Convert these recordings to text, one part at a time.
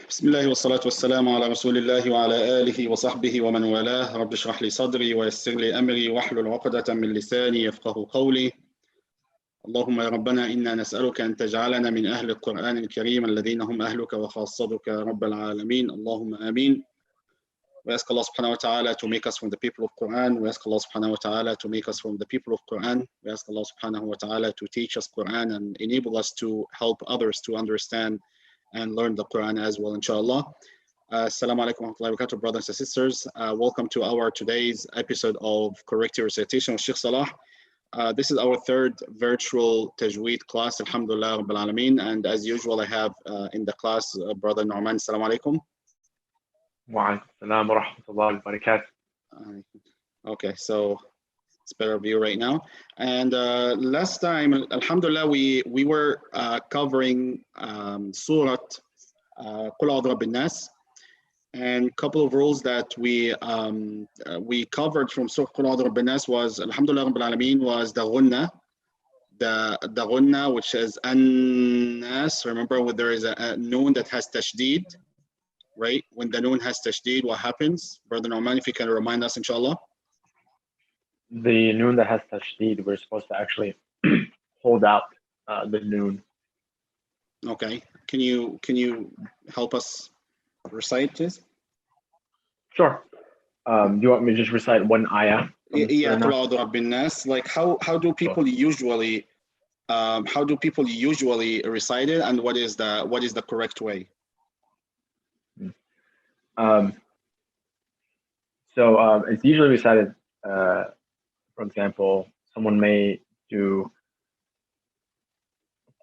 بسم الله والصلاة والسلام على رسول الله وعلى آله وصحبه ومن والاه. رب اشرح لي صدري ويسر لي أمري واحلل عقدة من لساني يفقه قولي. اللهم يا ربنا إنا نسألك أن تجعلنا من أهل القرآن الكريم الذين هم أهلك وخاصتك يا رب العالمين. اللهم آمين. We ask Allah subhanahu wa ta'ala to make us from the people of Quran. We ask Allah subhanahu wa ta'ala to make us from the people of Quran. We ask Allah subhanahu wa ta'ala to teach us Quran and enable us to help others to understand and learn the Quran as well, inshallah. Assalamu alaikum wa rahmatullahi wa barakatuh, brothers and sisters. Welcome to our today's episode of Corrective Recitation with Sheikh Salah. This is our third virtual Tajweed class, alhamdulillah rabbil alameen. And as usual, I have in the class brother Nu'man. Assalamu alaikum. Wa alaikum salam wa rahmatullahi wa barakatuh. Okay, so it's better view right now. And last time, alhamdulillah, we were covering Surah Qul A'udhu Rabbin Nas, and a couple of rules that we covered from Surah Qul A'udhu Rabbin Nas was, alhamdulillah Rabbil Alameen, was the ghunna, the ghunna, which is an-nas. Remember, when there is a noon that has tashdeed, right? When the noon has tashdeed, what happens? Brother Nu'man, if you can remind us, inshallah. The noon that has tashdid, we're supposed to actually hold out the noon. Okay. Can you help us recite, please? Sure. Do you want me to just recite one ayah? Yeah, Qul A'udhu Rabbin Nas. Like how do people usually recite it, and what is the correct way? So it's usually recited. For example, someone may do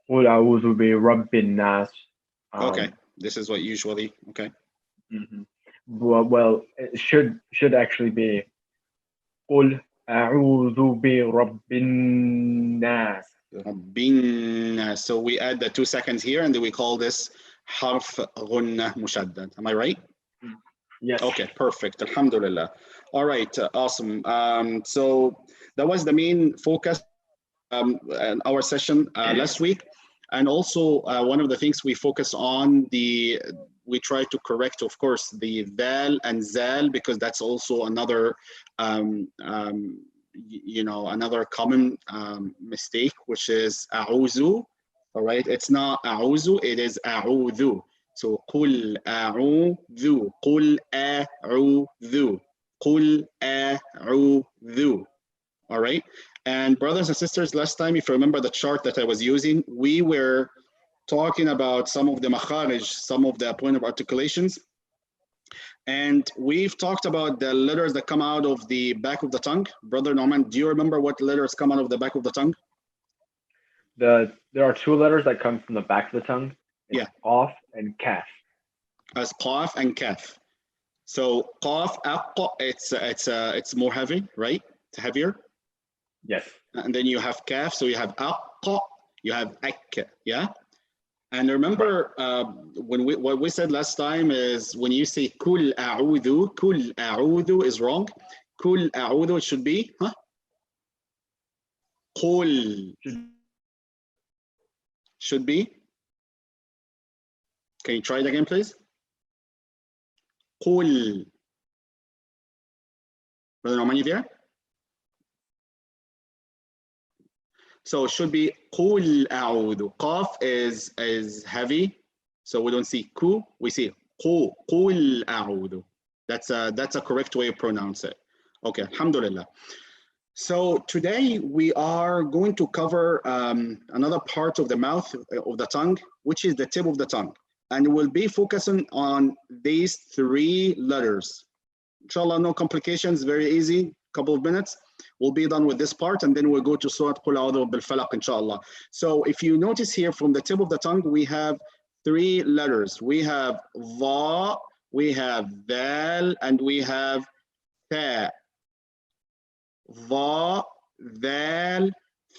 Qul a'udhu bi rabbin nas. Okay, this is what usually. Okay. Mm-hmm. Well, it should actually be Qul a'udhu bi rabbin nas. Rabbin nas. So we add the 2 seconds here, and then we call this harf ghunnah mushaddad. Am I right? Yes. Okay, perfect. Alhamdulillah. All right, awesome. So that was the main focus in our session last week. And also one of the things we focus on, we try to correct, of course, the dal and zal, because that's also another, another common mistake, which is a'uzu. All right, it's not a'uzu, it is a'udhu. So قُلْ أَعُوذُ قُلْ أَعُوذُ قُلْ أَعُوذُ. All right. And brothers and sisters, last time, if you remember the chart that I was using, we were talking about some of the makharij, some of the point of articulations. And we've talked about the letters that come out of the back of the tongue. Brother Norman, do you remember what letters come out of the back of the tongue? There are 2 letters that come from the back of the tongue. It's qaf and kaf. As qaf and kaf. So qaf, it's more heavy, right? It's heavier. Yes. And then you have kaf, so you have aqqa, you have ak, yeah. And remember, what we said last time is when you say kul a'udhu is wrong. Kul a'udhu, it should be qul. Should be. Can you try it again, please? Qul. Brother Norman, you there? So it should be Qul a'udhu. Qaf is heavy, so we don't see ku, we see qu. Qul a'udhu. That's a correct way to pronounce it. Okay, alhamdulillah. So today we are going to cover another part of the mouth, of the tongue, which is the tip of the tongue. And we'll be focusing on these 3 letters. Inshallah, no complications, very easy, couple of minutes. We'll be done with this part, and then we'll go to Surah Qul A'udhu bil Falaq, inshallah. So if you notice here from the tip of the tongue, we have 3 letters. We have dha, we have dal, and we have tha. Dha, dal,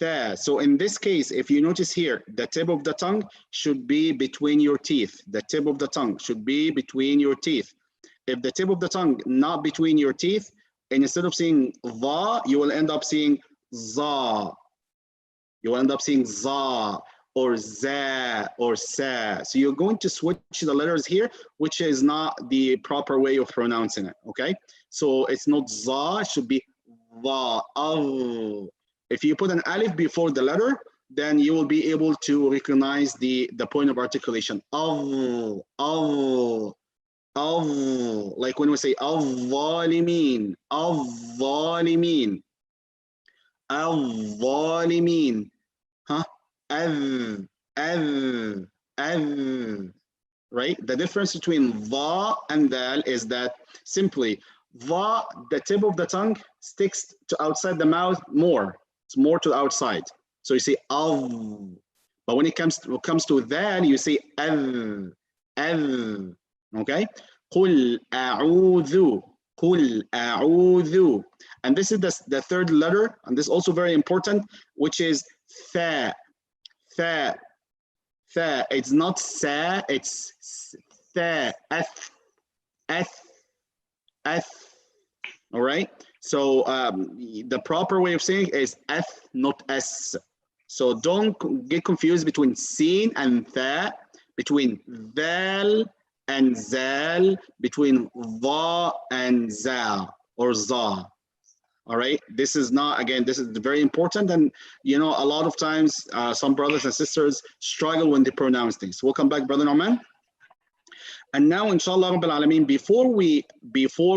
tha. So in this case, if you notice here, the tip of the tongue should be between your teeth. The tip of the tongue should be between your teeth. If the tip of the tongue not between your teeth, and instead of saying dha, you will end up saying za. You will end up saying za. or za or sa. So you're going to switch the letters here, which is not the proper way of pronouncing it, okay? So it's not za, it should be va, av. If you put an alif before the letter, then you will be able to recognize the point of articulation. Av, av, av. Like when we say al-zalimin, al-zalimin, al-zalimin. Huh? Av, av, av. Right? The difference between va and dal is that simply va, the tip of the tongue sticks to outside the mouth more. It's more to the outside. So you say av. But when it comes to dal, you say av, av. Okay? قل أعوذ, قل أعوذ. And this is the third letter, and this is also very important, which is tha, tha, tha. It's not sa, it's tha, f, f, f. All right? So the proper way of saying it is f, not s. So don't get confused between sin and tha, between dhal and zal, between dha and za or za. All right, this is not, again, this is very important, and you know, a lot of times some brothers and sisters struggle when they pronounce things. Welcome back, Brother Norman. And now, inshallah Rabbil Alameen, before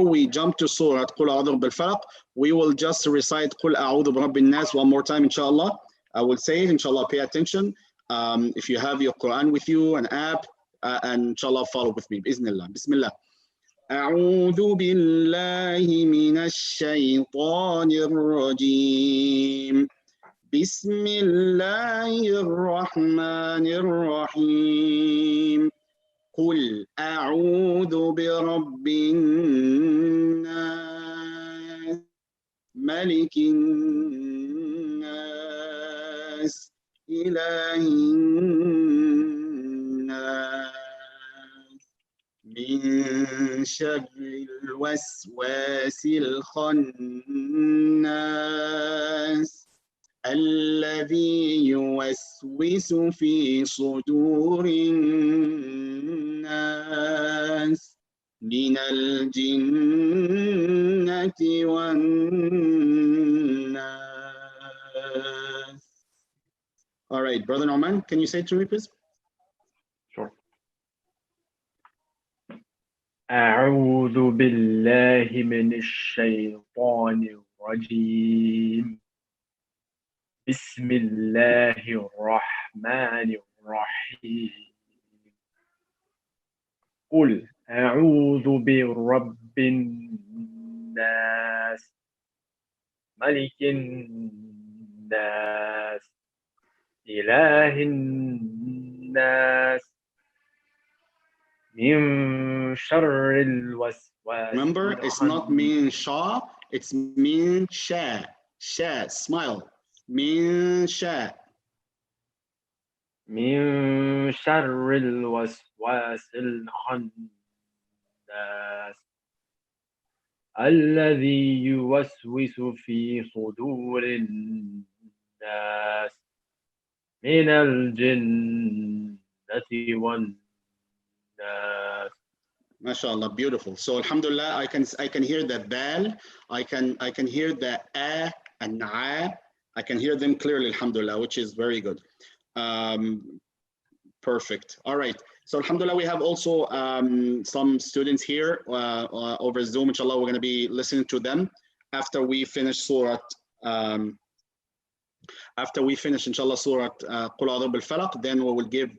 we jump to Surah Qul A'udhu Bil Falaq, we will just recite Qul A'udhu Bi Rabbin Nas one more time, inshallah. I will say it, inshallah, pay attention. If you have your Quran with you, an app, and inshallah follow with me. Bismillah. Bismillah. أعوذ بالله من الشيطان الرجيم. بسم الله الرحمن الرحيم. قل أعوذ برب الناس ملك الناس إله الناس من شر الوسواس الخناس الذي يوسوس في صدور الناس من الجنة والناس. All right, Brother Norman, can you say it to me, please? Sure. أعوذ بالله من الشيطان الرجيم. بسم الله الرحمن الرحيم. قل أعوذ برب الناس ملك الناس إله الناس من شر الوسواس. Remember, it's not min sha, it's min sha. Sha, smile. Min sha. من شر الوسواس الخناس الذي يوسوس في صدور الناس من الجنة والناس. MashaAllah, beautiful. So alhamdulillah, I can hear the dal, I can hear the a and a. I can hear them clearly, alhamdulillah, which is very good. Perfect. All right. So alhamdulillah, we have also some students here over Zoom. Inshallah, we're going to be listening to them after we finish Surah. After we finish, inshallah, Surah Qul A'udhu Bil Falaq, then we'll give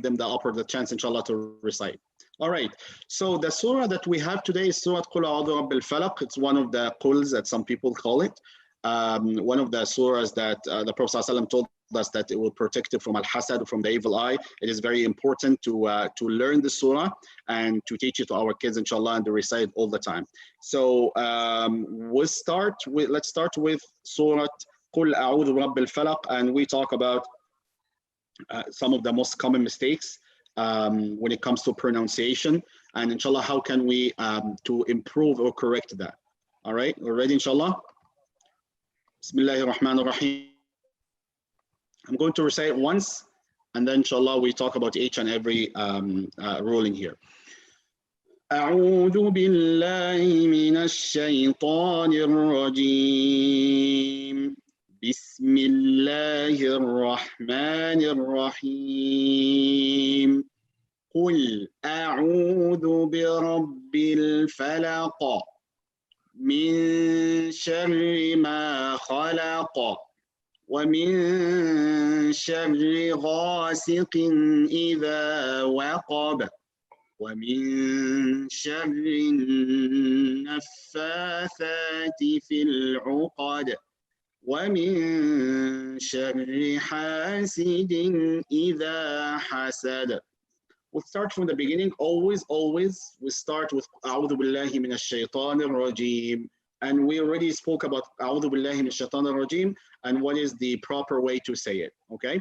them the chance, inshallah, to recite. All right. So the surah that we have today is Surah Qul A'udhu Bil Falaq. It's one of the quls that some people call it. One of the surahs that the Prophet ﷺ told us that it will protect you from al-hasad, from the evil eye. It is very important to learn the surah and to teach it to our kids, inshallah, and to recite all the time. So let's start with Surah Qul A'udhu Rabbil Falaq, and we talk about some of the most common mistakes when it comes to pronunciation, and inshallah, how can we to improve or correct that. All right, we're ready, inshallah. Bismillahir Rahmanir Rahim. I'm going to recite once, And then inshallah we talk about each and every ruling here. أعوذ بالله من الشيطان الرجيم بسم الله الرحمن الرحيم قل أعوذ برب الفلق من شر ما خلق ومن شر غاسق إذا وقب ومن شر النفاثات في العقد ومن شر حاسد إذا حسد. We'll start from the beginning. Always we start with أعوذ بالله من الشيطان الرجيم. And we already spoke about أعوذ بالله من الشيطان الرجيم and what is the proper way to say it, okay?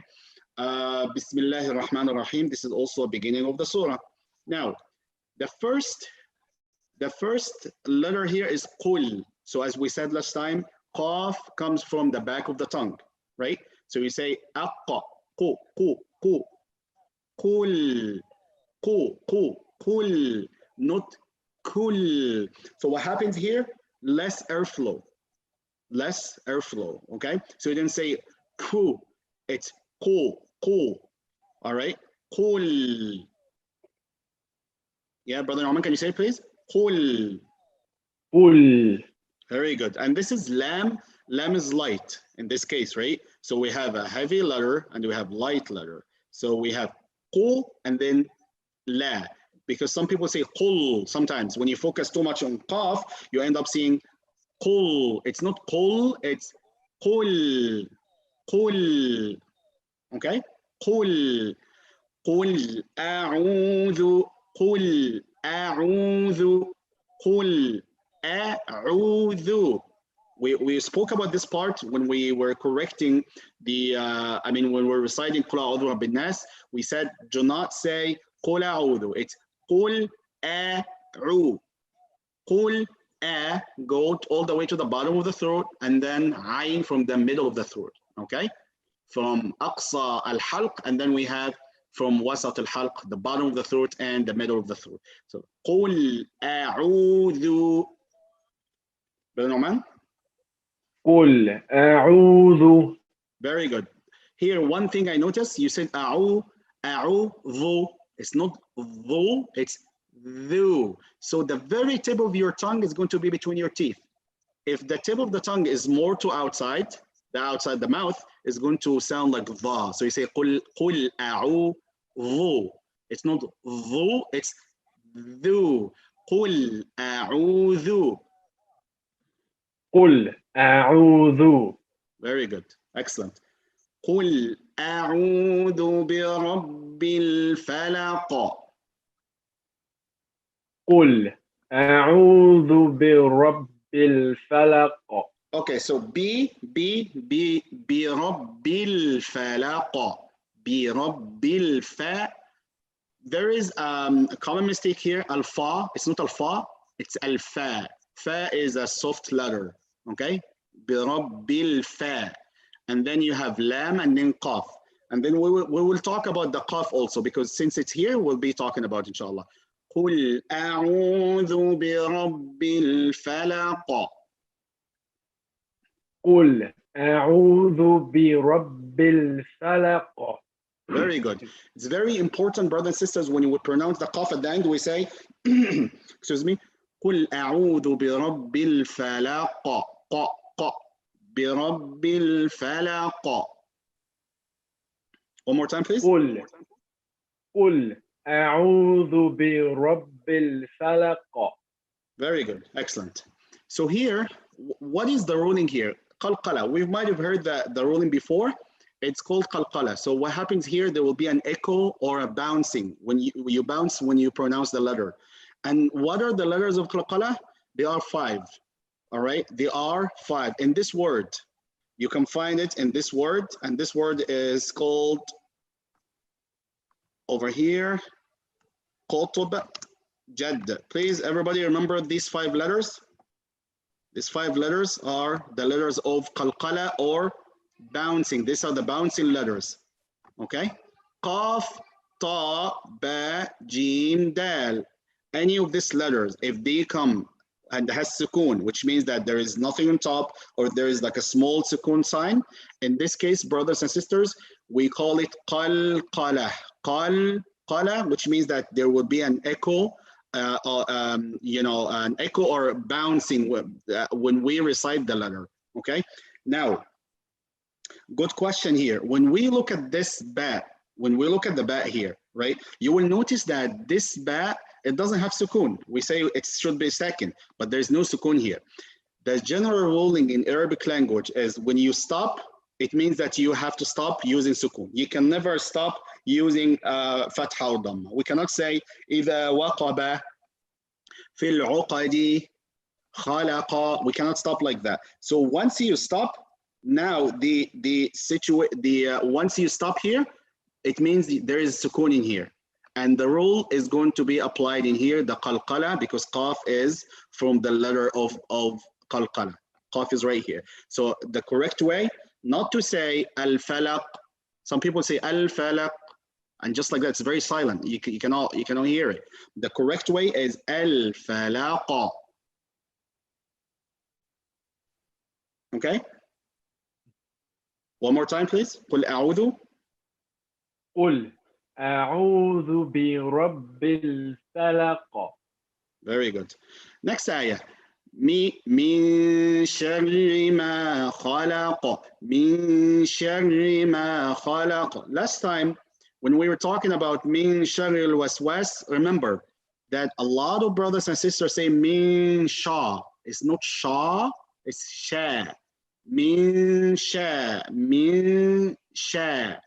بسم الله الرحمن الرحيم. This is also a beginning of the surah. Now, the first letter here is قل. So as we said last time, qaf comes from the back of the tongue, right? So we say أق قو قو قو قل قو قو قل, not kul. So what happens here? Less airflow, okay? So you didn't say ku, it's ku, all right? Qul. Yeah, Brother Norman, can you say it, please? Qul. Qul. Very good. And this is lam. Lam is light in this case, right? So we have a heavy letter and we have light letter. So we have qu and then la. Because some people say qul sometimes. When you focus too much on qaf, you end up seeing qul. It's not qul, it's qul. Qul. Okay? Qul. قل أعوذ قل أعوذ قل أعوذ. We spoke about this part when we were correcting the, when we're reciting قل أعوذ برب الناس, we said do not say قل أعوذ. It's قل أعوذ. قل أ, go all the way to the bottom of the throat and then عين from the middle of the throat, okay? From أقصى الحلق, and then we have from وسط الحلق, the bottom of the throat and the middle of the throat. So قل أعوذ. Brother Norman? قل أعوذ. Very good. Here, one thing I noticed, you said أعوذ. It's not ذو, it's ذو. So the very tip of your tongue is going to be between your teeth. If the tip of the tongue is more to outside, outside the mouth, is going to sound like dha. So you say قل أعوذ. It's not ذو, it's ذو. قل أعوذ. قل أعوذ. Very good. Excellent. قل أعوذ برب الفلق. قل أعوذ برب الفلق. Okay, so برب الفلق. برب الفا. There is a common mistake here. Alfa. It's not alfa. It's alfa. Fa is a soft letter. Okay. برب الفا. And then you have lam and then qaf. And then we will talk about the qaf also, because since it's here, we'll be talking about inshallah. قل أعوذ برب الفلق. قل أعوذ برب الفلق. Very good. It's very important, brothers and sisters, when you would pronounce the qaf at the end, we say, excuse me, قل أعوذ برب الفلق. برب الفلق. One more time, please. قل أعوذ برب الفلق. Very good. Excellent. So here, what is the ruling here? Qalqala. We might have heard the ruling before. It's called qalqala. So what happens here, there will be an echo or a bouncing when you bounce when you pronounce the letter. And what are the letters of qalqala? They are 5. All right, they are 5 in this word. You can find it in this word, and this word is called over here, qutb jadd. Please, everybody remember these 5 letters. These 5 letters are the letters of qalqala or bouncing. These are the bouncing letters. Okay, Qaf, ta, ba, jim, dal. Any of these letters, if they come and has sukoon, which means that there is nothing on top or there is like a small sukoon sign. In this case, brothers and sisters, we call it qalqala. Qalqala, which means that there will be an echo, an echo or bouncing when we recite the letter. Okay. Now, good question here. When we look at this ba, when we look at the ba here, right, you will notice that this ba, it doesn't have sukoon. We say it should be second, but there's no sukoon here. The general ruling in Arabic language is when you stop, it means that you have to stop using sukoon. You can never stop using fatha or dhamma. We cannot say إذا وقب في العقد خلق. We cannot stop like that. So once you stop, now once you stop here, it means there is sukoon in here. And the rule is going to be applied in here, the qalqala, because qaf is from the letter of qalqala. Qaf is right here. So the correct way, not to say al-falaq. Some people say al-falaq, and just like that, it's very silent. You cannot hear it. The correct way is al-falaq. Okay? One more time, please. قل أعوذ. قل أعوذ برب الفلق. Very good. Next ayah. من شر ما خلق. من شر ما خلق. Last time, when we were talking about من شر الوسواس, remember that a lot of brothers and sisters say من شا. It's not شا, it's شا. من شا. من شا.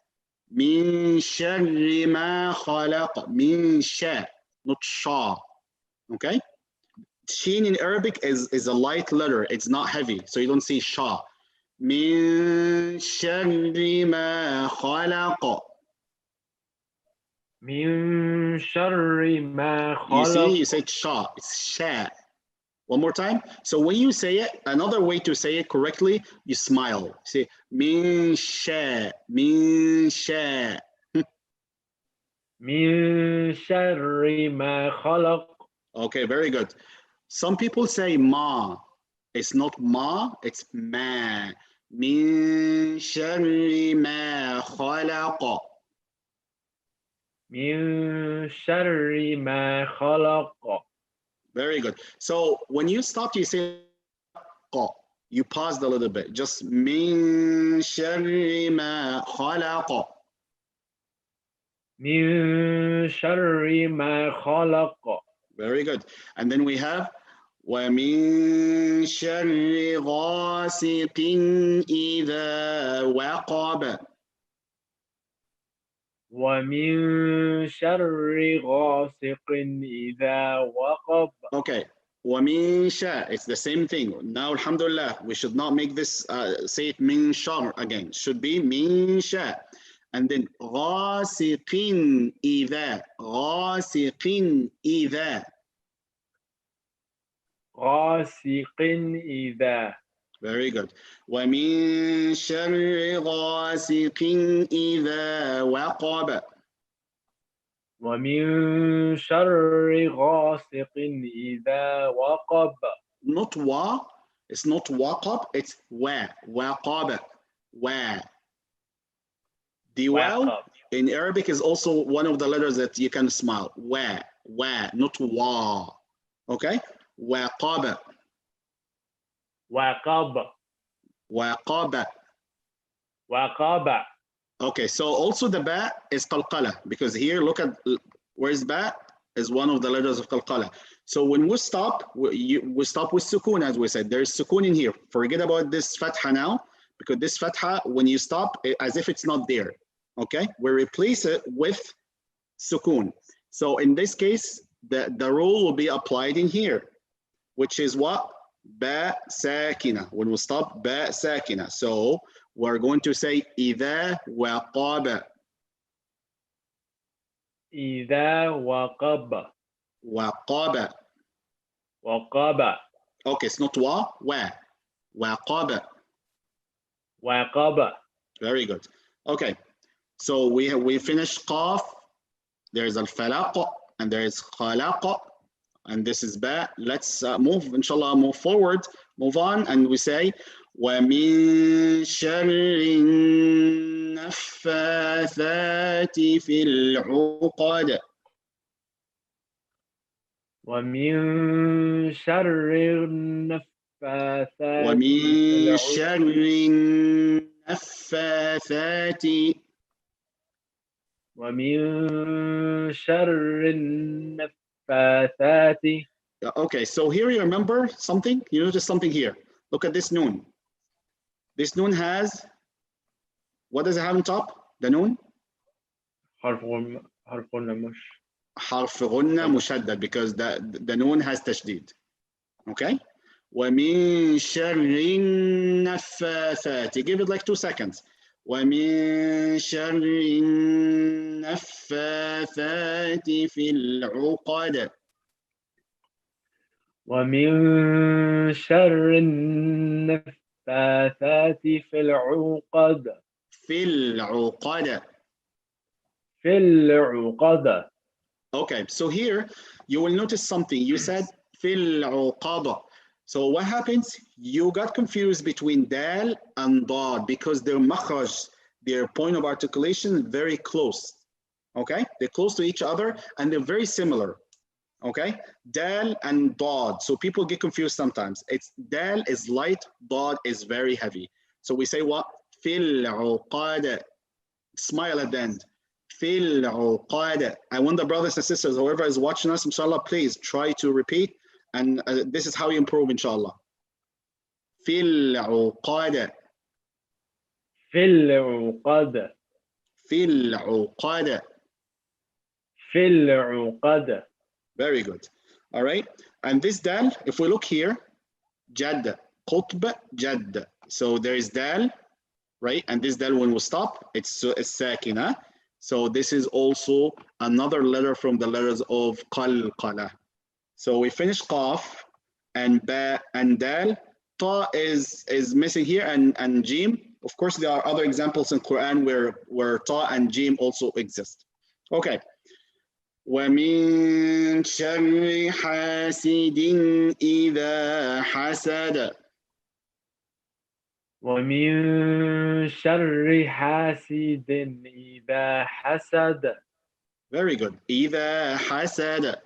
من شر ما خلق. من شا, not شا. Okay? Sheen in Arabic is a light letter. It's not heavy, so you don't see sha. من شر ما خلق. من شر ما خلق. You see, you said sha. It's sha. One more time. So when you say it, another way to say it correctly, you smile. Say min sha, min sha. من شر ما خلق. Okay, very good. Some people say ma. It's not ma, it's ma. من شر ما خلق. من شر ما خلق. Very good. So when you stop, you say ق. You paused a little bit. Just من شر ما خلق. من شر ما خلق. Very good. And then we have ومن شر غاسق إذا وقب. ومن شر غاسق إذا وقب. Okay. ومن شاء. It's the same thing. Now, alhamdulillah, we should not make this, say it من شر again. Should be من شاء. And then غاسق إذا. غاسق إذا. غاسق إذا. Very good. ومن شر غاسق إذا وقب. ومن شر غاسق إذا وقب. Not wa. It's not waqab. It's wa. Waqab. Wa. The waw in Arabic is also one of the letters that you can smile. Wa. Wa. Not wa. Okay? Waqab. وقب. Waqab. وقب. Okay, so also the ba is qalqala, because here, look at where's ba is one of the letters of qalqala. So when we stop, we stop with sukoon, as we said. There's sukoon in here. Forget about this fatha now, because this fatha, when you stop, as if it's not there. Okay, we replace it with sukoon. So in this case, the rule will be applied in here, which is what? Ba sakina. When we stop, ba sakina. So we're going to say إذا وقب. إذا وقب. وقب. وقب. Okay, it's not wa. وقب. وقب. Very good. Okay, So we finished qaf. There's al-falaq and there is khalaq, and this is ba. Let's move, inshallah, move forward, move on, and we say وَمِن شَرِّ النَّفَّاثَاتِ فِي الْعُقَدِ. ومن شر النفاثات وَمِن شَرِّ النَّفَّاثَاتِ. ومن شر النفاثات. Okay, so here you remember something? You notice something here. Look at this noon. This noon has, what does it have on top? The noon? حرف مش حرف غنة مشدد, because the noon has tashdid. Okay? ومن شر النفاثات. Give it like 2 seconds. ومن شر النفاثات في العقد. ومن شر النفاثات في العقد. في العقد. في العقد. Okay, so here you will notice something. You said في العقد. So what happens? You got confused between dal and dad because their makhraj, their point of articulation, very close. Okay, they're close to each other and they're very similar. Okay, dal and dad. So people get confused sometimes. It's dal is light, dad is very heavy. So we say what? في العقد. Smile at the end. في العقد. I want the brothers and sisters, whoever is watching us, inshallah, please try to repeat. And this is how you improve, inshallah. في العقد. في العقد. في العقد. في العقد. Very good. All right. And this dal, if we look here, jad, qutb, jad. So there is dal, right? And this dal, when we stop, it's sakina. So this is also another letter from the letters of qalqala. So we finish qaf and ba and dal. Ta is missing here, and jim. Of course, there are other examples in Quran where ta and jim also exist. Okay. وَمِن شَرِّ حَاسِدٍ إِذَا حَسَدَ. ومن شر حاسد إذا حسد. Very good. إِذَا حَسَدَ.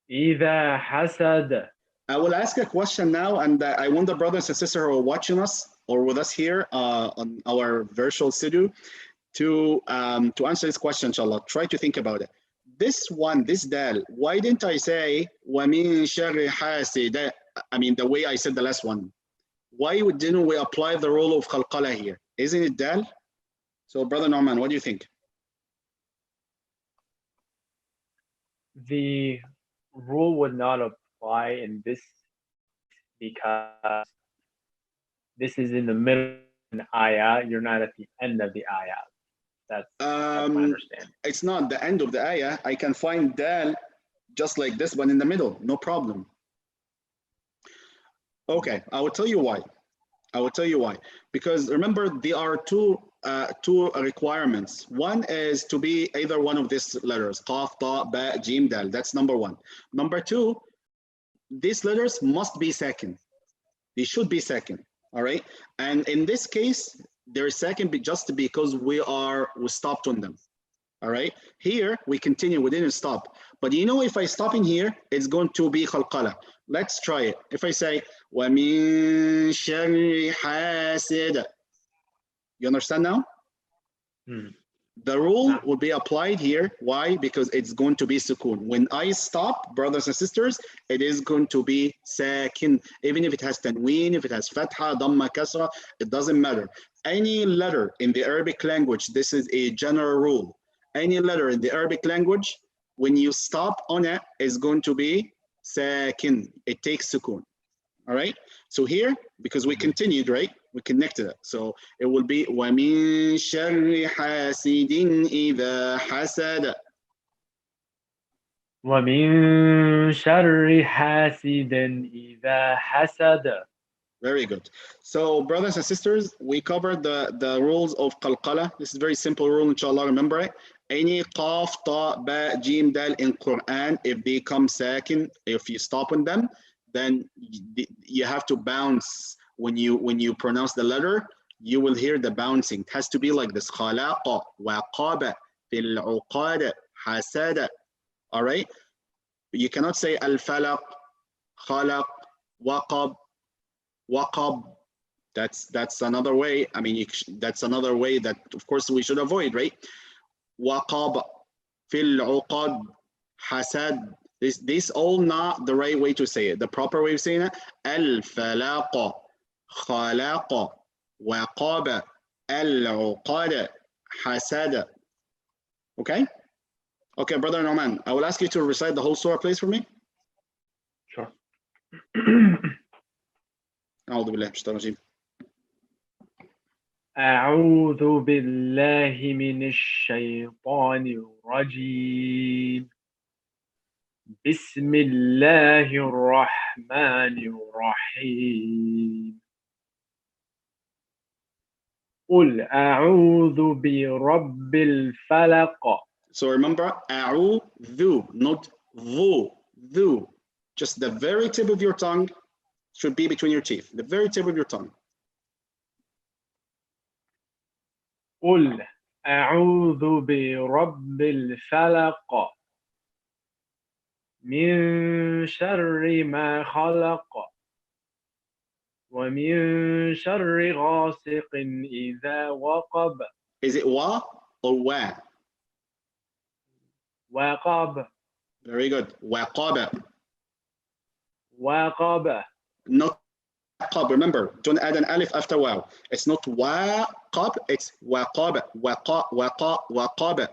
إذا حسد. I will ask a question now, and I want the brothers and sisters who are watching us or with us here on our virtual studio to answer this question, inshallah. Try to think about it. This one, this dal, why didn't I say وَمِن شَرِّ حَاسِدٍ? I mean, the way I said the last one. Why didn't we apply the rule of qalqala here? Isn't it dal? So, Brother Norman, what do you think? The rule would not apply in this because this is in the middle of an ayah. You're not at the end of the ayah. That's my understanding. It's not the end of the ayah. I can find dal just like this one in the middle, no problem. Okay, I will tell you why. I will tell you why. Because remember, there are two requirements. One is to be either one of these letters, qaf, ta, ba, jim, dal. That's number one. Number two, these letters must be second. They should be second. All right. And in this case, they're second just because we stopped on them. All right. Here we continue. We didn't stop. But you know, if I stop in here, it's going to be khalqala. Let's try it. If I say وَمِن شَرِّ حَاسِدٍ, you understand now? The rule will be applied here. Why? Because it's going to be sukoon. When I stop, brothers and sisters, it is going to be sakin. Even if it has tanween, if it has fatha, dhamma, kasra, it doesn't matter. Any letter in the Arabic language, this is a general rule. Any letter in the Arabic language, when you stop on it, is going to be sakin. It takes sukoon. All right. So here, because we continued, right? We connected it. So it will be وَمِن شَرِّ حَاسِدٍ إِذَا حَسَدَ. ومن شر حاسد إذا حسد. Very good. So, brothers and sisters, we covered the rules of qalqala. This is a very simple rule, inshallah, remember it. Any qaf, ta, ba, jim, dal in Quran, if they come sakin, if you stop on them, then you have to bounce when you pronounce the letter. You will hear the bouncing. It has to be like this. Khalaqa, waqaba, fil uqada, hasada. All right? You cannot say al-falaq, khalaq, waqab, waqab. That's another way. I mean, that's another way that, of course, we should avoid, right? Waqab, fil uqad, hasad. This all not the right way to say it. The proper way of saying it, al-falaq, khalaqa, waqaba, al-uqad, hasada. Okay? Okay, Brother Norman, I will ask you to recite the whole surah, please, for me. Sure. أعوذ بالله من الشيطان الرجيم. أعوذ بالله من الشيطان الرجيم. بسم الله الرحمن الرحيم. قل أعوذ برب الفلق. So remember, أعوذ, not ذو. Just the very tip of your tongue should be between your teeth. The very tip of your tongue. قل أعوذ برب الفلق من شر ما خلق ومن شر غاسق إذا وقب. Is it wa or wa? وقب. Very good. Waqaba. وقب. Not qab. Remember, don't add an alif after wow. It's not waqab, it's waqaba. Waqaba.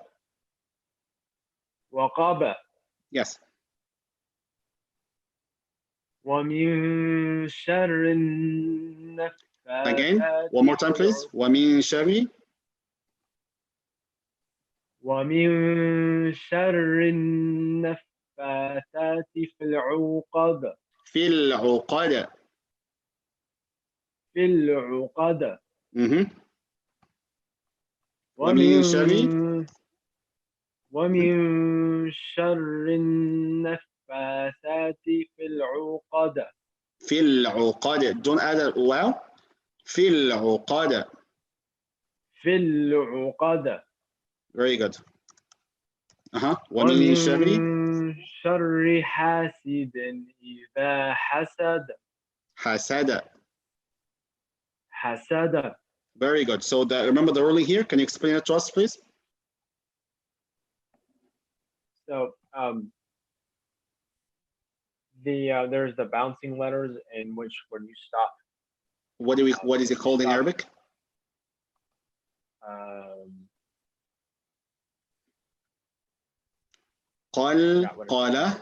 وقب. Yes. ومن شر النفاثات. Again, one more time, please. ومن شر. ومن شر النفاثات في العقد. في العقد. في العقد. ومن شر. ومن شر النفاثات في العقد. في العقد. Don't add a wow. في العقد. في العقد. Very good. ومن شر حاسد إذا حسد. حسد. حسد. Very good. So remember the ruling here. Can you explain it to us, please? So there's the bouncing letters in which when you stop. What is it called in Arabic? قلقلة.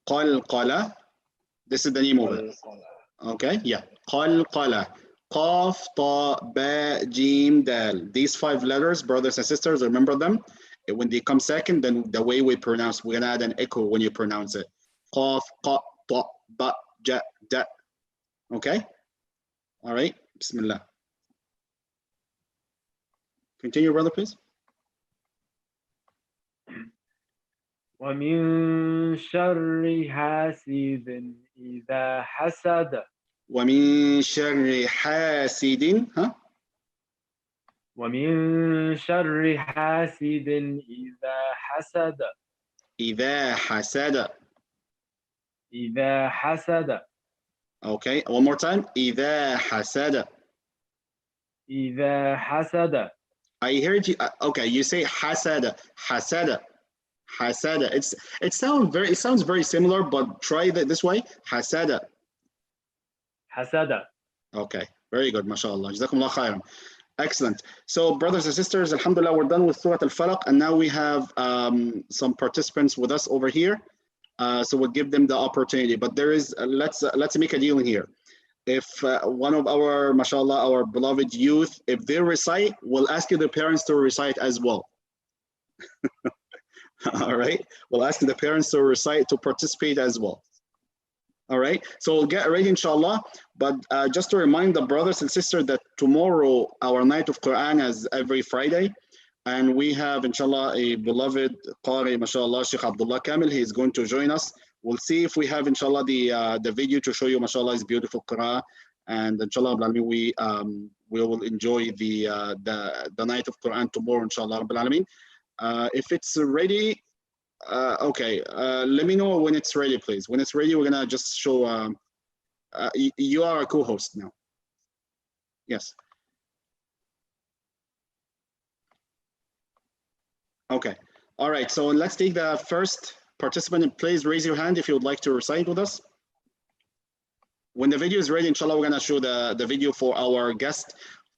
قلقلة. This is the name of it. Okay, yeah. قلقلة. Qaf, ta, ba, jim, dal. These 5 letters, brothers and sisters, remember them. When they come second, then the way we pronounce, we're gonna add an echo when you pronounce it. Qaf, qa, ta, ba, ja, da. Okay? All right. Bismillah. Continue, brother, please. ومن شر حاسد إذا حسد. ومن شر حاسد. ومن شر حاسد إذا حسد. إذا حسد. إذا حسد. Okay, one more time. إذا حسد. إذا حسد. I heard you. Okay, you say حسد. حسد. حسد. It sounds very similar, but try that this way. حسد. حسد. Okay, very good. MashaAllah. Jazakumullah khairan. Excellent. So, brothers and sisters, alhamdulillah, we're done with Surah Al-Falaq, and now we have some participants with us over here. So we'll give them the opportunity. But there is, let's make a deal here. If one of our, mashallah, our beloved youth, if they recite, we'll ask you the parents to recite as well. All right? We'll ask the parents to recite, to participate as well. All right, so we'll get ready inshallah. But just to remind the brothers and sisters that tomorrow our night of Quran is every Friday. And we have inshallah a beloved Qari, mashallah, Sheikh Abdullah Kamil. He is going to join us. We'll see if we have inshallah the video to show you mashallah his beautiful Qur'an. And inshallah we will enjoy the night of Quran tomorrow inshallah. If it's ready, okay, let me know when it's ready, please. When it's ready, we're gonna just show. You are a co-host now. Yes. Okay. All right. So let's take the first participant. Please raise your hand if you would like to recite with us. When the video is ready, inshallah, we're gonna show the video for our guest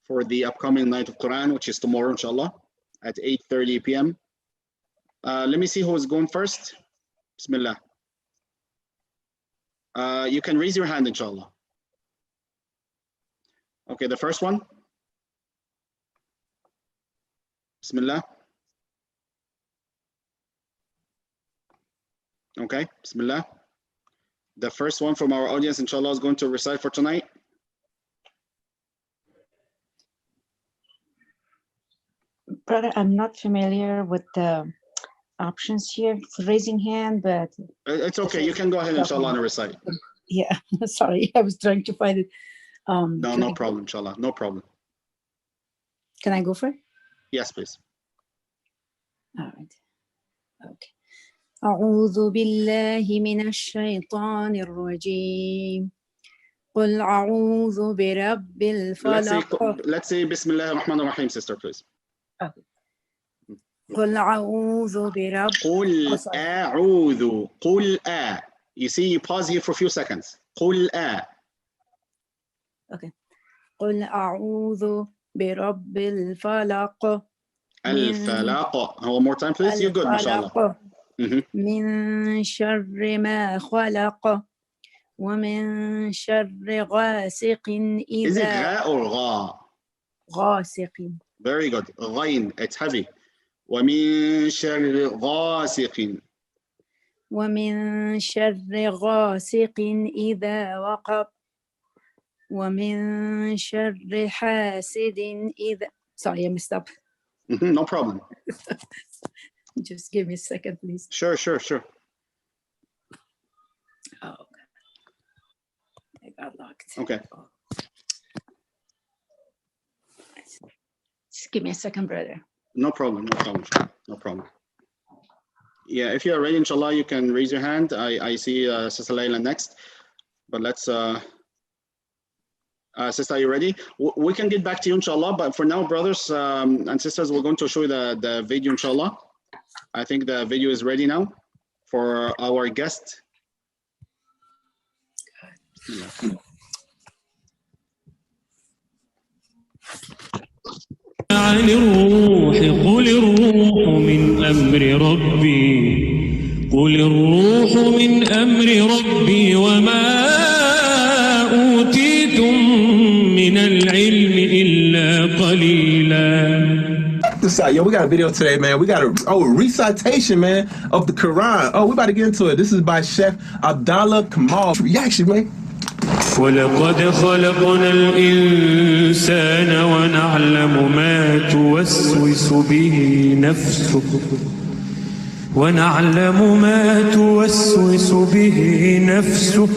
for the upcoming night of Quran, which is tomorrow, inshallah, at 8:30 p.m. Let me see who is going first. Bismillah. You can raise your hand, inshallah. Okay, the first one. Bismillah. Okay, Bismillah. The first one from our audience, inshallah, is going to recite for tonight. Brother, I'm not familiar with the options here for raising hand, but it's okay. You can go ahead, inshallah, and recite. Yeah, sorry, I was trying to find it. No problem, inshallah, no problem. Can I go for it? Yes, please. All right. Okay. أعوذ بالله من الشيطان الرجيم قل أعوذ برب الفلق. Let's say Bismillah ar-Rahman ar-Rahim, sister, please. Okay. قل أعوذ برب. قل أعوذ. قل أ. You see, you pause here for a few seconds. قل أ. Okay. قل أعوذ برب الفلق. الفلق. One more time, please. You're good, mashallah. من شر ما خلق ومن شر غاسق إذا. Is it غاء or غا? غاسق. Very good. غين. It's heavy. ومن شر غاسق. ومن شر غاسق إذا وقب ومن شر حاسد إذا. Sorry, I messed up. No problem. Just give me a second, please. Sure. Oh, I got locked. Okay. Oh. Just give me a second, brother. No problem. Yeah, if you are ready, inshallah, you can raise your hand. I see Sister Layla next, but let's. Sister, are you ready? We can get back to you, inshallah, but for now, brothers and sisters, we're going to show you the video, inshallah. I think the video is ready now for our guest. عن الروح قل الروح من أمر ربي قل الروح من أمر ربي وما أوتيتم من العلم إلا قليلا. Yo, we got a video today, man. We got a recitation, man, of the Quran. Oh, we about to get into it. This is by Chef Abdallah Kamal. Reaction, man. ولقد خلقنا الإنسان ونعلم ما توسوس به نفسه ونعلم ما توسوس به نفسه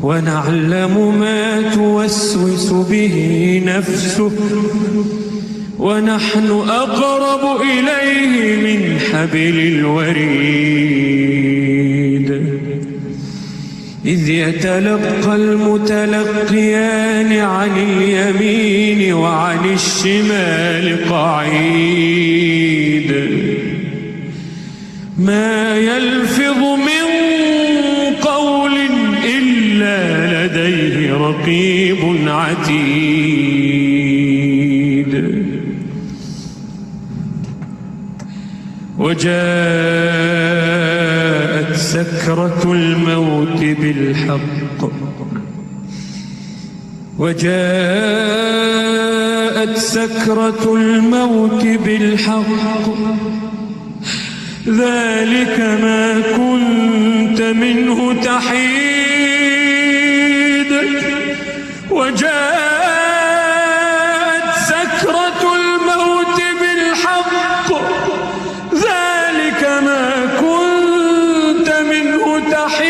ونعلم ما توسوس به نفسه ونحن أقرب إليه من حبل الوريد إذ يتلقى المتلقيان عن اليمين وعن الشمال قعيد ما يلفظ من قول إلا لديه رقيب عتيد وجاءت سكرة الموت بالحق وجاءت سكرة الموت بالحق ذلك ما كنت منه تحيد وجاءت سكرة الموت بالحق ذلك ما كنت منه تحيد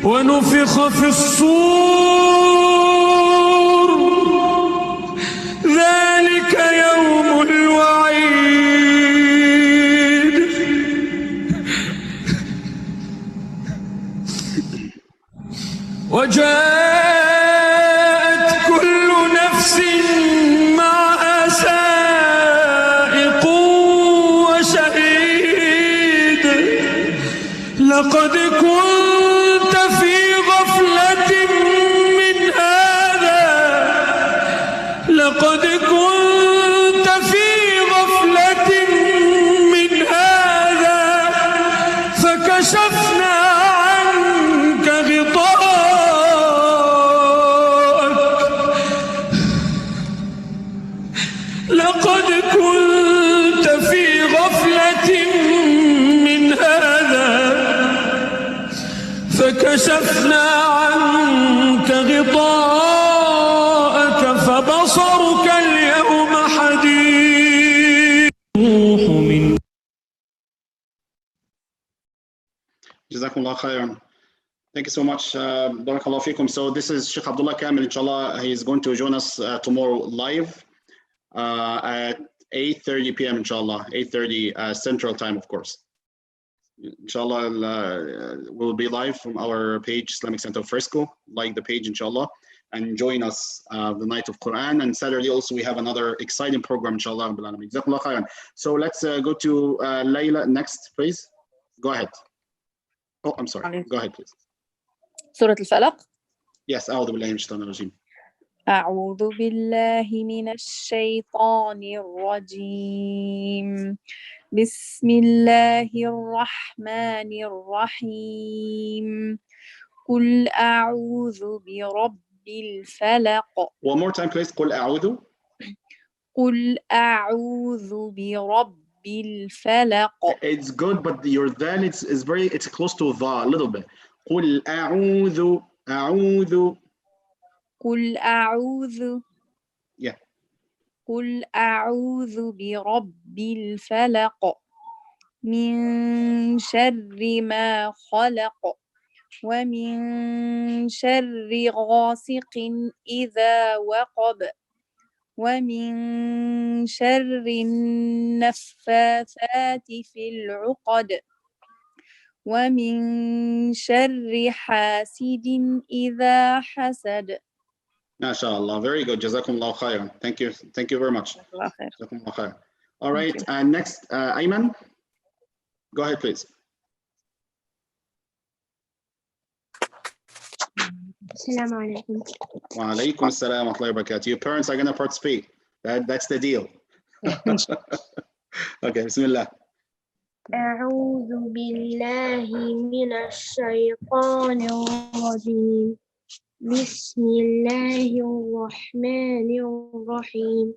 ونفخ في الصور ذلك يوم الوعيد وجاءت كل نفس معها سائق وشهيد لقد كنت في غفلة من هذا لقد كنت في غفلة من هذا فكشفنا عنك غطاءك لقد كنت في غفلة من هذا فكشفنا عنك غطاءك فبصرك اليوم حديد من Jazakumullah khairan. Thank you so much. Barakallahu fikum. So this is Sheikh Abdullah Kamil, inshallah. He is going to join us tomorrow live at 8:30 p.m. inshallah. 8:30 Central Time, of course. Inshallah, we'll be live from our page, Islamic Center of Frisco. Like the page, inshallah, and join us the night of Quran. And Saturday also we have another exciting program, inshallah. Jazakumullah khairan. So let's go to Layla next, please. Go ahead. Oh, I'm sorry. Go ahead, please. سورة الفلق. Yes, أعوذ بالله من الشيطان الرجيم. أعوذ بالله من الشيطان الرجيم. بسم الله الرحمن الرحيم. قل أعوذ برب الفلق. One more time, please. قل أعوذ. قل أعوذ برب الفلق. It's good, but your dal it's close to the a little bit. قل أعوذ أعوذ. قل أعوذ. Yeah. قل أعوذ برب الفلق من شر ما خلق ومن شر غاسق إذا وقب ومن شر النفاثات في العقد ومن شر حاسد إذا حسد. MashaAllah. Very good. Jazakumullah khairan. Thank you. Thank you very much. Jazakumullah khairan. All right. And next, Ayman. Go ahead, please. Assalamu alaikum. Wa alaikum assalam wa rahmatullahi wa barakatuh. Your parents are going to participate. That's the deal. Okay, bismillah. أعوذ بالله من الشيطان الرجيم. بسم الله الرحمن الرحيم.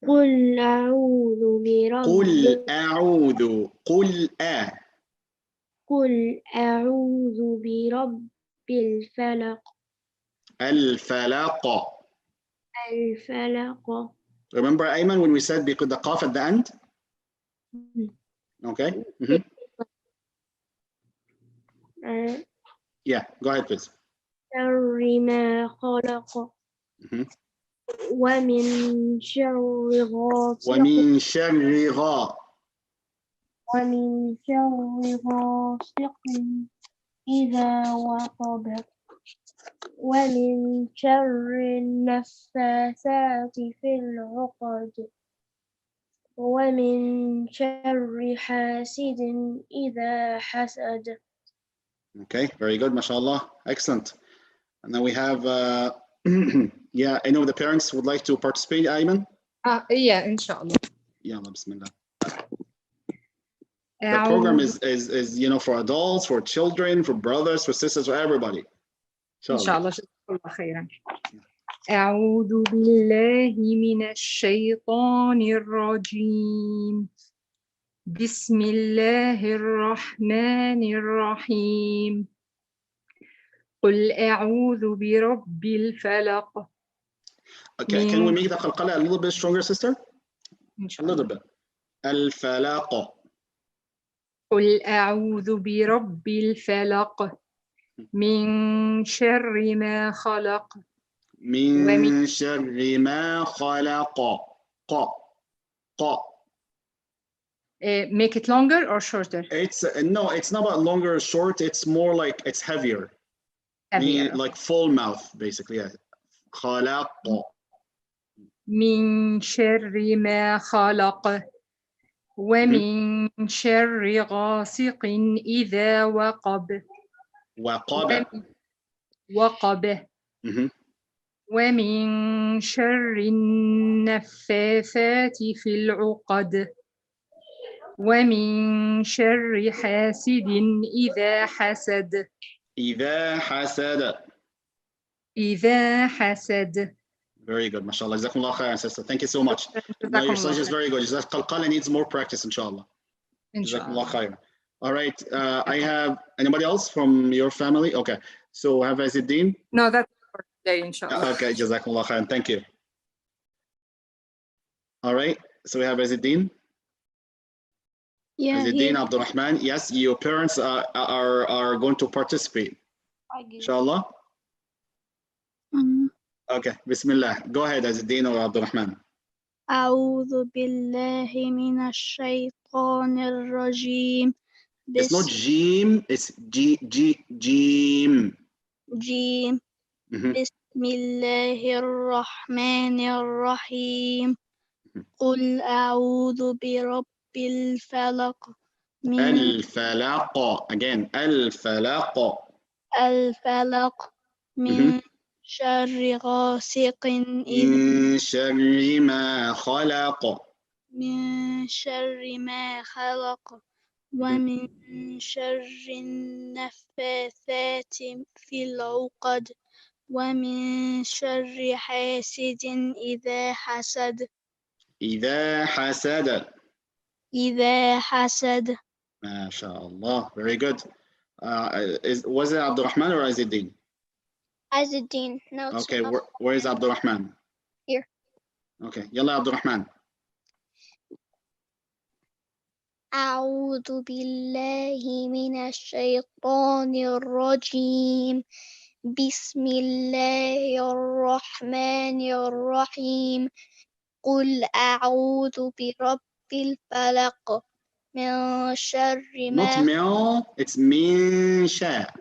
قل أعوذ برب قل أعوذ قل قل أعوذ برب الفلق. الفلق. الفلق. Remember, Ayman, when we said the qaf at the end? Okay. Mm-hmm. Yeah, go ahead, please. شر ما خلق. Mm-hmm. ومن شر غاسق. ومن شر ومن شر غاسق إذا وقب ومن شر النفاثات في العقد ومن شر حاسد إذا حسد. Okay, very good, mashallah. Excellent. And then we have, yeah, any of the parents would like to participate, Ayman? Yeah, inshallah. Yeah, bismillah. The program is you know, for adults, for children, for brothers, for sisters, for everybody. Inshallah. أعوذ بالله من الشيطان الرجيم بسم الله الرحمن الرحيم قل أعوذ برب الفلق. Okay, can we make the qalqala a little bit stronger, sister? A little bit. الفلاق. قل أعوذ برب الفلق من شر ما خلق. من شر ما خلق. Make it longer or shorter? It's no, it's not about longer or short. It's more like it's heavier. Heavier. Like full mouth, basically. Yeah. خلق. من شر ما خلق ومن شر غاسق إذا وقب. وقب. ومن شر النفاثات في العقد ومن شر حاسد إذا حسد. إذا حسد. Very good, mashallah. Jazakumullah khairan, sister. Thank you so much. No, your English is very good. Qalqala needs more practice, inshallah. Jazakumullah khairan. All right. I have anybody else from your family? Okay. So have Izzuddin? No, that's for today, inshallah. Okay, Jazakumullah khairan. Thank you. All right. So we have Izzuddin. Yeah, Izzuddin Abdurrahman. Yes, your parents are going to participate. Inshallah. Okay, Bismillah. Go ahead, Izzuddin or Abdurrahman. أعوذ بالله من الشيطان الرجيم. It's not Jim, it's Jim. جيم. بسم الله الرحمن الرحيم. قل أعوذ برب الفلق. الفلق. Again, الفلق. الفلق. من شر غاسق من شر ما خلق. من شر ما خلق ومن شر النفاثات في العقد ومن شر حاسد إذا حسد. إذا حسد. إذا حسد. ما شاء الله. Very good. Was it Abdurrahman or Izzuddin? Izzuddin. No. Okay, where is Abdurrahman? Here. Okay, يلا Abdurrahman. أعوذ بالله من الشيطان الرجيم. بسم الله الرحمن الرحيم. قل أعوذ برب الفلق من شر ما. Not mil, it's من شاء.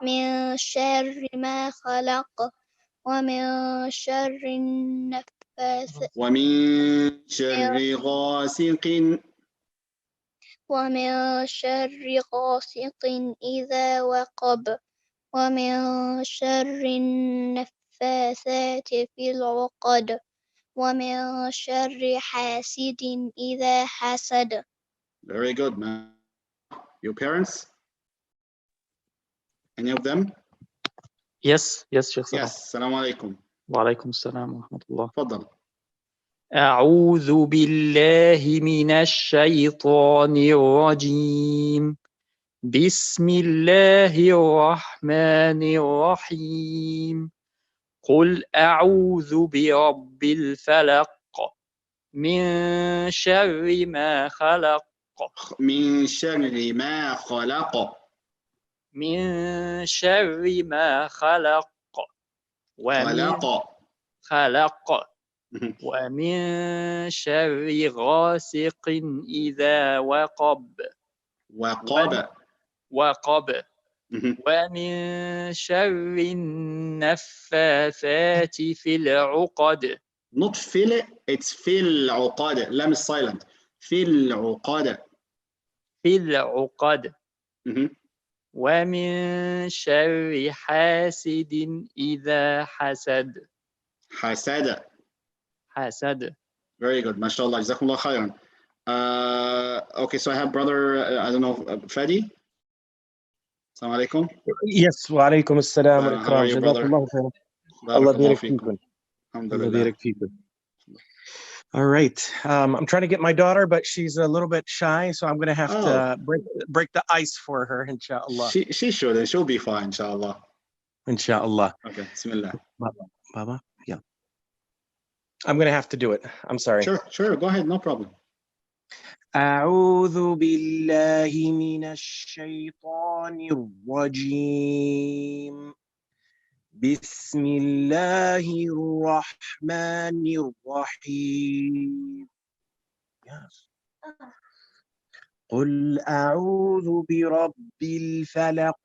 من شر ما خلق ومن شر النفاثات. ومن شر غاسق. ومن شر غاسق إذا وقب ومن شر النفاثات في العقد ومن شر حاسد إذا حسد. Very good, man. Your parents? Any of them? Yes, Sheikh Salah. Yes. Assalamu alaikum. Wa alaikum assalam wa rahmatullah. تفضل. أعوذ بالله من الشيطان الرجيم. بسم الله الرحمن الرحيم. قل أعوذ برب الفلق من شر ما خلق. من شر ما خلق. من شر ما خلق. خلق. ومن شر غاسق إذا وقب. وقب. ومن شر النفاثات في العقد. Not fill it, it's في العقد. لام is silent. في العقد. في العقد. ومن شر حاسد إذا حسد. حسد. Very good. MashaAllah. Jazakumullah khairan. Okay, so I have brother, I don't know, Fadi. Assalamu alaikum. Yes, wa alaikum assalam wa How are you, brother? Allah يبارك فيكم. Alhamdulillah. All right. I'm trying to get my daughter, but she's a little bit shy, so I'm going to have to break the ice for her, inshallah. She should, and she'll be fine, inshallah. Inshallah. Okay, bismillah. Baba, yeah. I'm going to have to do it. I'm sorry. Sure, go ahead, no problem. أعوذ بالله من الشيطان الرجيم. بسم الله الرحمن الرحيم. Yes. قل أعوذ برب الفلق.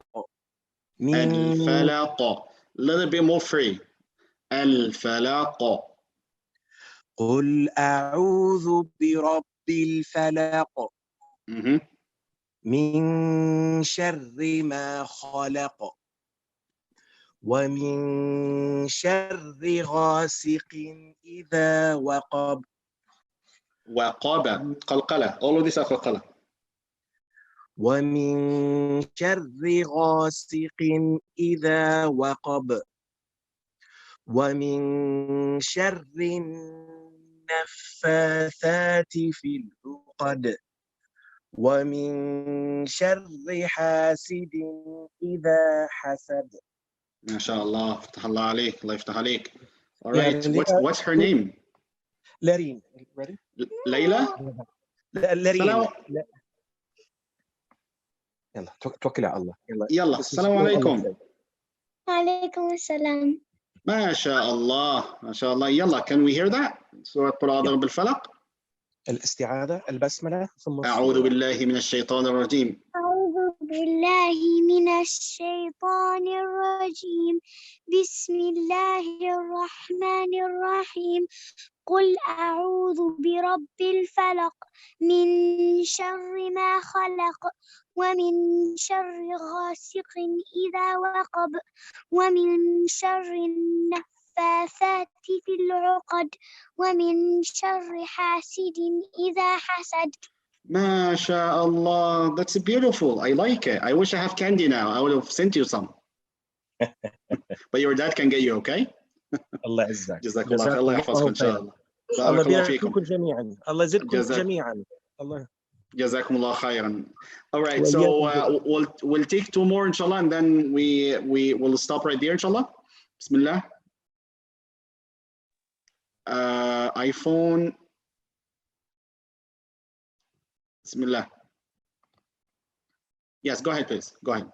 الفلق. A little bit more free. الفلق. قل أعوذ برب الفلق. من شر ما خلق. ومن شر غاسق إذا وقب. وقب. قلقلة. All of these are قلقلة. ومن شر غاسق إذا وقب. ومن شر النفاثات في العقد. ومن شر حاسد إذا حسد. ما شاء الله. فتح الله عليك. الله يفتح عليك. All right. What's her name? لارين. Ready? ليلى؟ لارين. يلا توكل على الله. يلا السلام عليكم. وعليكم السلام. ما شاء الله ما شاء الله. يلا can we hear that؟ سورة قل أعوذ برب الفلق. الاستعاذة البسملة ثم أعوذ بالله من الشيطان الرجيم. أعوذ بالله من الشيطان الرجيم. بسم الله الرحمن الرحيم. قل أعوذ برب الفلق من شر ما خلق. ومن شر غاسق إذا وقب. ومن شر النفاثات في العقد. ومن شر حاسد إذا حسد. ما شاء الله. That's beautiful. I like it. I wish I have candy now. I would have sent you some. But your dad can get you, okay? الله يعزك. جزاك الله خير. الله يحفظكم إن شاء الله. بارك الله فيكم جميعا. الله يزدكم جميعا. الله. جزاكم الله خيرا. All right, so we'll take two more inshallah, and then we will stop right there inshallah. Bismillah. iPhone. Bismillah. Yes, go ahead, please. Go ahead.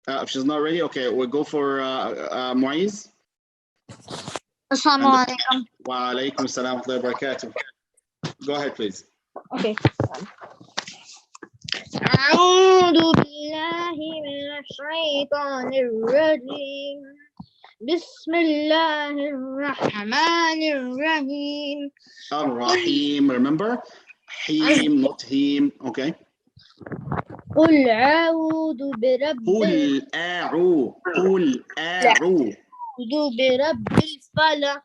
If she's not ready, okay, we'll go for Muiz. Assalamu alaikum. Wa alaikum assalam wa rahmatullahi wa barakatuh. Go ahead, please. Okay. أعوذ بالله من الشيطان الرجيم. بسم الله الرحمن الرحيم. الرحيم, remember? Him, not him. Okay. قل أعوذ برب قل أعوذ برب الفلق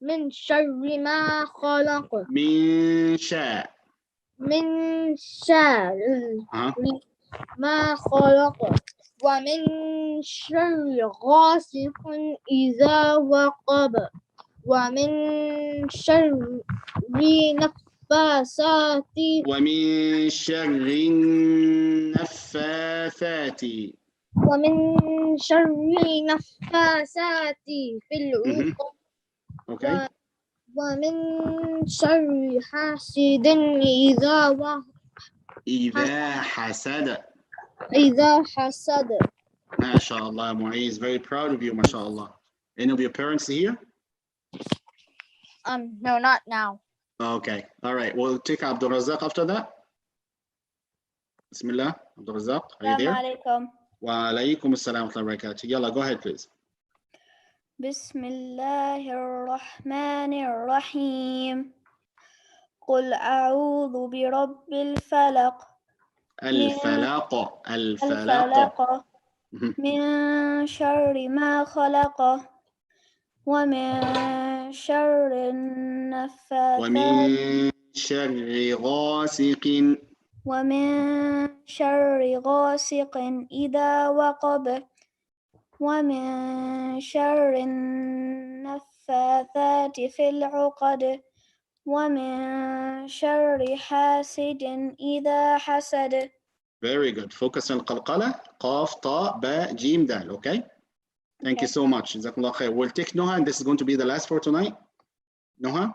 من شر ما خلق. من شر ما خلق. ومن شر غاسق إذا وقب. ومن شر النفاثات في العقد. Okay. ومن شر حاسد إذا حسد. ما شاء الله. Muiz, very proud of you, ما شاء الله. Any of your parents here? No, not now. Okay. All right. We'll take Abdul Razak after that. Bismillah. Abdul Razak, are you there? Assalamualaikum. Wa alaikum assalam wa rahmatullahi wa barakatuh. Yalla, go ahead, please. Bismillahirrahmanirrahim. قل أعوذ برب الفلق. الفلق. من شر ما خلق. ومن شر النفاثات. ومن شر غاسق. ومن شر غاسق إذا وقب. ومن شر النفاثات في العقد ومن شر حاسد إذا حسد. Very good. Focus on القلقلة. قاف طاء باء جيم دال. Okay. Thank you so much. Jazakallah khair. We'll take Noha, and this is going to be the last for tonight. Noha?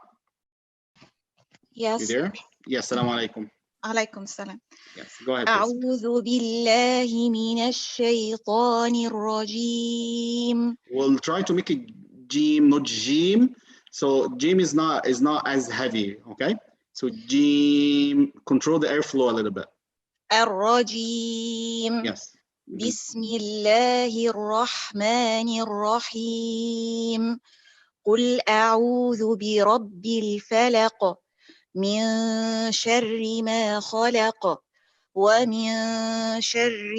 Yes. You there? Yes. Assalamu alaikum. Alaikum salam. Yes. Go ahead, please. أعوذ بالله من الشيطان الرجيم. We'll try to make it Jim, not Jim. So Jim is not as heavy. Okay. So Jim, control the airflow a little bit. الرجيم. Yes. بسم الله الرحمن الرحيم. قل أعوذ برب الفلق من شر ما خلق ومن شر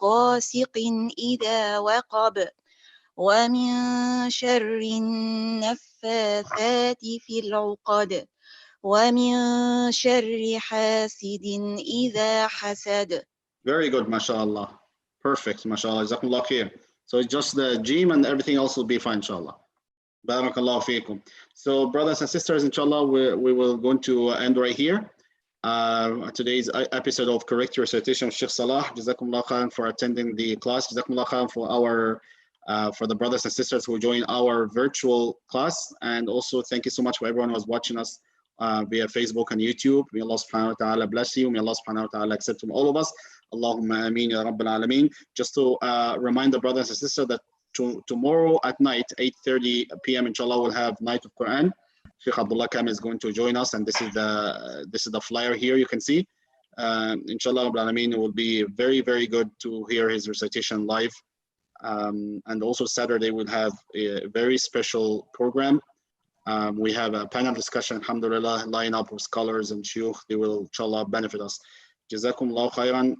غاسق إذا وقب ومن شر النفاثات في العقد ومن شر حاسد إذا حسد. Very good, mashallah. Perfect, mashallah. Jazakumullah khair. So it's just the Jim and everything else will be fine, inshallah. Barakallahu feekum. So brothers and sisters, inshallah, we will going to end right here. Today's episode of Correct Recitation of Sheikh Salah. Jazakumullah khair for attending the class. Jazakumullah khair for the brothers and sisters who joined our virtual class. And also thank you so much for everyone who was watching us via Facebook and YouTube. May Allah subhanahu wa ta'ala bless you. May Allah subhanahu wa ta'ala accept from all of us. Allahumma ameen ya Rabbil Alameen. Just to remind the brothers and sisters that tomorrow at night, 8:30 p.m. inshallah, we'll have Night of Quran. Sheikh Abdullah Kam is going to join us, and this is the flyer here you can see. Inshallah Rabbil Alameen, it will be very, very good to hear his recitation live. And also Saturday we'll have a very special program. We have a panel discussion, alhamdulillah, line up with scholars and shuyukh. They will inshallah benefit us. Jazakumullah khairan.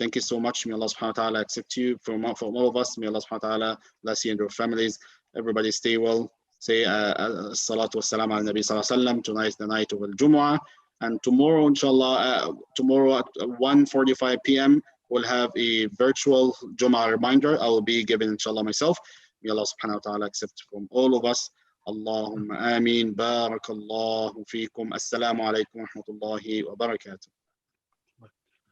Thank you so much. May Allah subhanahu wa ta'ala accept you from all of us. May Allah subhanahu wa ta'ala bless you and your families. Everybody stay well. Say salatu wassalam ala nabi sallallahu alaihi wasallam. Tonight is the night of al-Jumu'ah. And tomorrow, inshallah, tomorrow at 1:45 p.m. we'll have a virtual Jumu'ah reminder. I will be giving inshallah myself. May Allah subhanahu wa ta'ala accept from all of us. Allahumma ameen. Barakallahu feekum. Assalamu alaikum wa rahmatullahi wa barakatuh.